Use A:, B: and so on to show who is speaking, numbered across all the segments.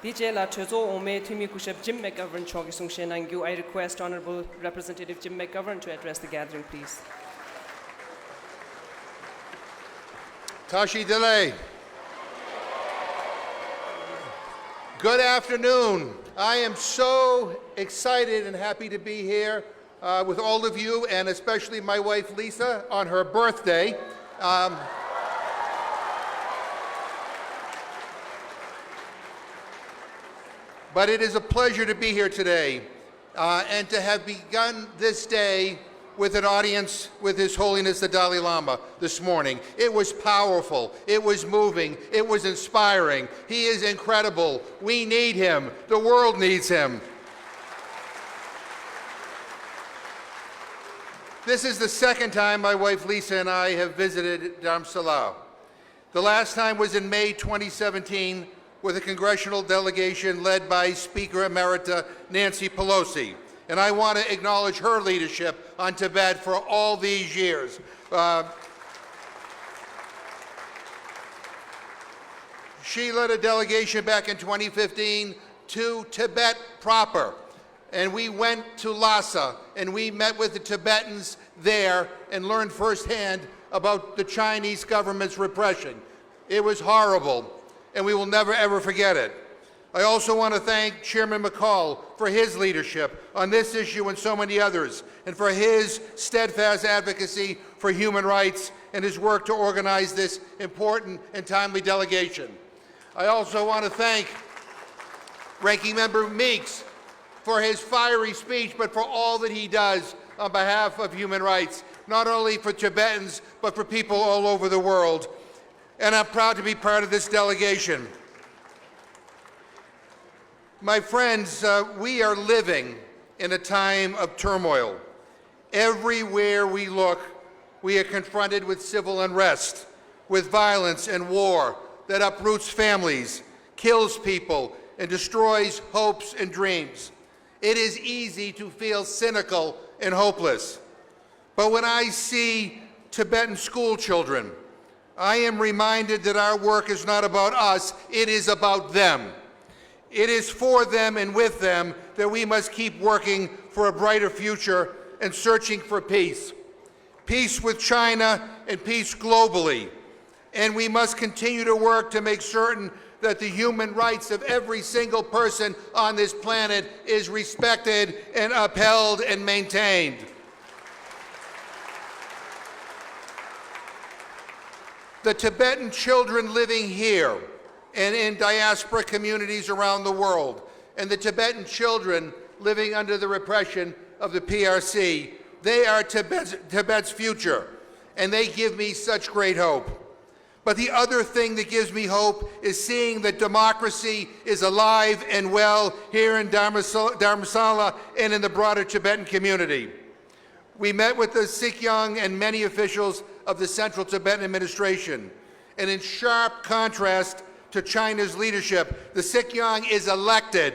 A: DJ La Chozo Ome Tumi Kushep Jim McGovern Chogisung Shenangu. I request Honorable Representative Jim McGovern to address the gathering, please.
B: Tashi Delay. Good afternoon. I am so excited and happy to be here with all of you, and especially my wife Lisa on her birthday. But it is a pleasure to be here today and to have begun this day with an audience with His Holiness the Dalai Lama this morning. It was powerful, it was moving, it was inspiring. He is incredible. We need him. The world needs him. This is the second time my wife Lisa and I have visited Dharamsala. The last time was in May 2017 with a congressional delegation led by Speaker Emerita Nancy Pelosi. And I want to acknowledge her leadership on Tibet for all these years. She led a delegation back in 2015 to Tibet proper. And we went to Lhasa and we met with the Tibetans there and learned firsthand about the Chinese government's repression. It was horrible, and we will never ever forget it. I also want to thank Chairman McCall for his leadership on this issue and so many others, and for his steadfast advocacy for human rights and his work to organize this important and timely delegation. I also want to thank Ranking Member Meeks for his fiery speech, but for all that he does on behalf of human rights, not only for Tibetans, but for people all over the world. And I'm proud to be part of this delegation. My friends, we are living in a time of turmoil. Everywhere we look, we are confronted with civil unrest, with violence and war that uproots families, kills people, and destroys hopes and dreams. It is easy to feel cynical and hopeless. But when I see Tibetan school children, I am reminded that our work is not about us, it is about them. It is for them and with them that we must keep working for a brighter future and searching for peace. Peace with China and peace globally. And we must continue to work to make certain that the human rights of every single person on this planet is respected and upheld and maintained. The Tibetan children living here and in diaspora communities around the world, and the Tibetan children living under the repression of the PRC, they are Tibet's future, and they give me such great hope. But the other thing that gives me hope is seeing that democracy is alive and well here in Dharamsala and in the broader Tibetan community. We met with the Sikyong and many officials of the Central Tibetan Administration, and in sharp contrast to China's leadership, the Sikyong is elected.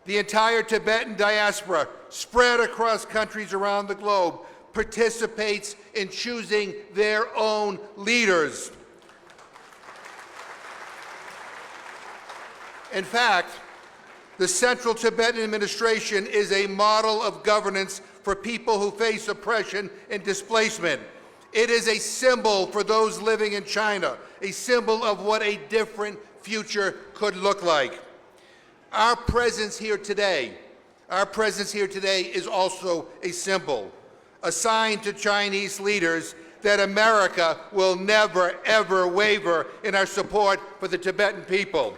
B: The entire Tibetan diaspora, spread across countries around the globe, participates in choosing their own leaders. In fact, the Central Tibetan Administration is a model of governance for people who face oppression and displacement. It is a symbol for those living in China, a symbol of what a different future could look like. Our presence here today is also a symbol, a sign to Chinese leaders that America will never, ever waver in our support for the Tibetan people.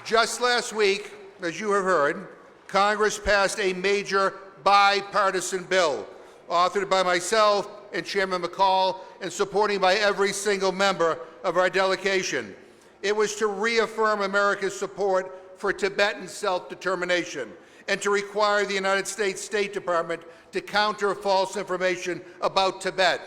B: Just last week, as you have heard, Congress passed a major bipartisan bill authored by myself and Chairman McCall and supporting by every single member of our delegation. It was to reaffirm America's support for Tibetan self-determination and to require the United States State Department to counter false information about Tibet.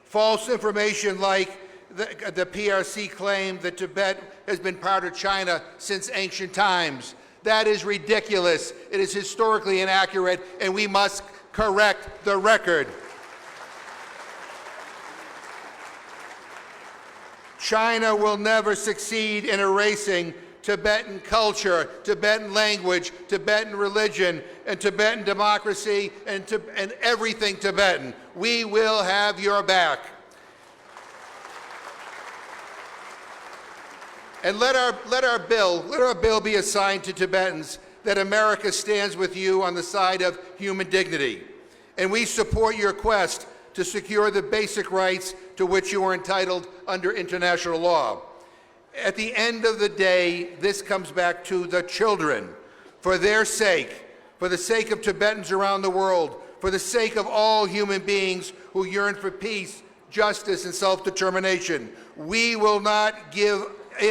B: False information like the PRC claimed that Tibet has been part of China since ancient times. That is ridiculous. It is historically inaccurate, and we must correct the record. China will never succeed in erasing Tibetan culture, Tibetan language, Tibetan religion, and Tibetan democracy, and everything Tibetan. We will have your back. And let our bill be a sign to Tibetans that America stands with you on the side of human dignity. And we support your quest to secure the basic rights to which you are entitled under international law. At the end of the day, this comes back to the children. For their sake, for the sake of Tibetans around the world, for the sake of all human beings who yearn for peace, justice, and self-determination, we will not give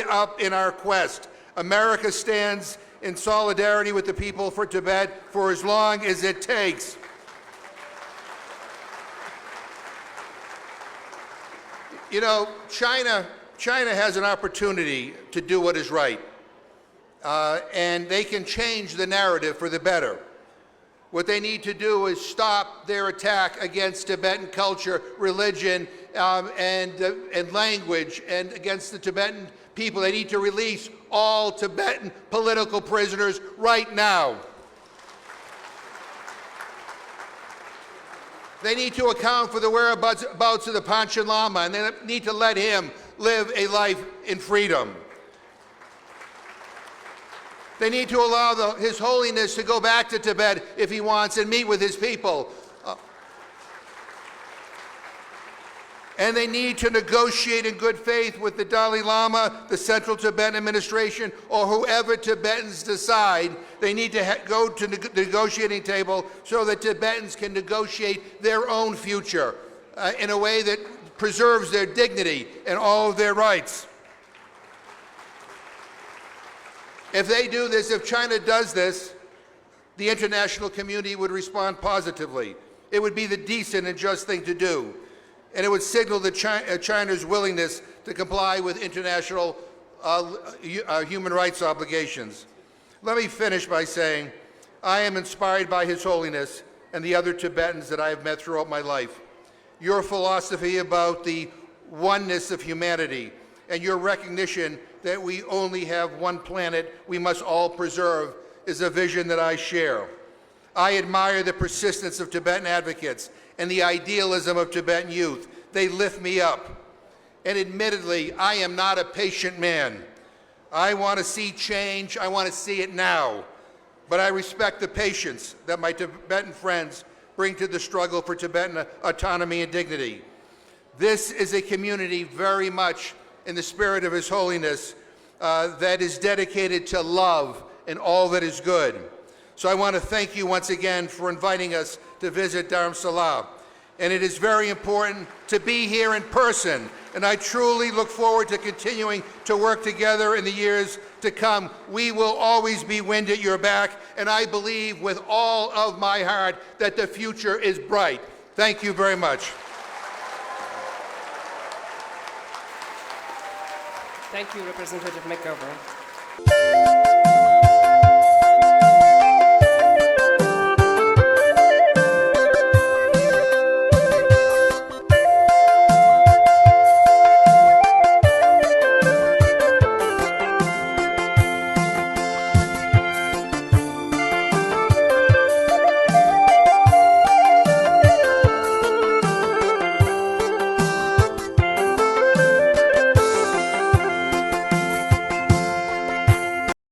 B: up in our quest. America stands in solidarity with the people for Tibet for as long as it takes. You know, China has an opportunity to do what is right, and they can change the narrative for the better. What they need to do is stop their attack against Tibetan culture, religion, and language, and against the Tibetan people. They need to release all Tibetan political prisoners right now. They need to account for the whereabouts of the Panchen Lama, and they need to let him live a life in freedom. They need to allow His Holiness to go back to Tibet if he wants and meet with his people. And they need to negotiate in good faith with the Dalai Lama, the Central Tibetan Administration, or whoever Tibetans decide. They need to go to the negotiating table so that Tibetans can negotiate their own future in a way that preserves their dignity and all of their rights. If they do this, if China does this, the international community would respond positively. It would be the decent and just thing to do. And it would signal China's willingness to comply with international human rights obligations. Let me finish by saying, I am inspired by His Holiness and the other Tibetans that I have met throughout my life. Your philosophy about the oneness of humanity and your recognition that we only have one planet we must all preserve is a vision that I share. I admire the persistence of Tibetan advocates and the idealism of Tibetan youth. They lift me up. And admittedly, I am not a patient man. I want to see change. I want to see it now. But I respect the patience that my Tibetan friends bring to the struggle for Tibetan autonomy and dignity. This is a community very much in the spirit of His Holiness that is dedicated to love and all that is good. So I want to thank you once again for inviting us to visit Dharamsala. And it is very important to be here in person. And I truly look forward to continuing to work together in the years to come. We will always be wind at your back. And I believe with all of my heart that the future is bright. Thank you very much.
A: Thank you, Representative McGovern.